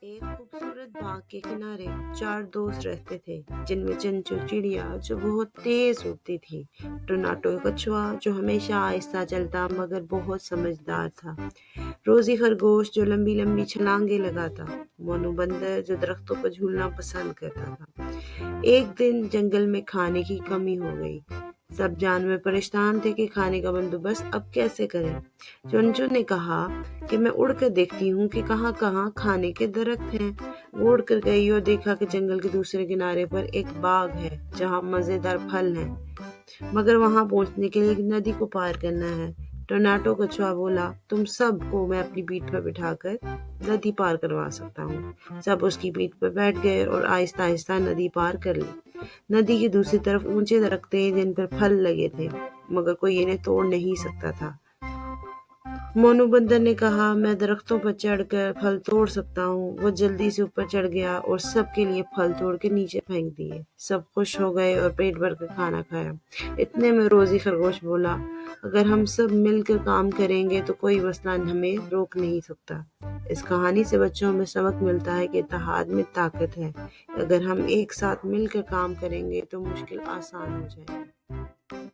एक खूबसूरत बाग के किनारे चार दोस्त रहते थे, जिनमें चंचू चिड़िया जो बहुत तेज उड़ती थी, टोनाटो कछुआ जो हमेशा आहिस्ता चलता मगर बहुत समझदार था, रोजी खरगोश जो लंबी लंबी छलांगे लगाता, मोनू बंदर जो दरख्तों पर झूलना पसंद करता था। एक दिन जंगल में खाने की कमी हो गई। सब जानवर परेशान थे कि खाने का बंदोबस्त अब कैसे करें। चुनचुन ने कहा कि मैं उड़ कर देखती हूँ कि कहाँ कहाँ खाने के दरख्त हैं। वो उड़ कर गई और देखा कि जंगल के दूसरे किनारे पर एक बाग है जहाँ मजेदार फल हैं, मगर वहां पहुंचने के लिए एक नदी को पार करना है। टोनाटो कछुआ बोला, तुम सबको मैं अपनी पीठ पर बिठाकर नदी पार करवा सकता हूँ। सब उसकी पीठ पर बैठ गए और आहिस्ता आहिस्ता नदी पार कर ली। नदी की दूसरी तरफ ऊंचे दरख्त थे जिन पर फल लगे थे, मगर कोई इन्हें तोड़ नहीं सकता था। मोनू बंदर ने कहा, मैं दरख्तों पर चढ़कर फल तोड़ सकता हूँ। वो जल्दी से ऊपर चढ़ गया और सबके लिए फल तोड़ के नीचे फेंक दिए। सब खुश हो गए और पेट भर कर खाना खाया। इतने में रोजी खरगोश बोला, अगर हम सब मिलकर काम करेंगे तो कोई मसला हमें रोक नहीं सकता। इस कहानी से बच्चों में सबक मिलता है कि इत्तेहाद में ताकत है। अगर हम एक साथ मिलकर काम करेंगे तो मुश्किल आसान हो जाएगी।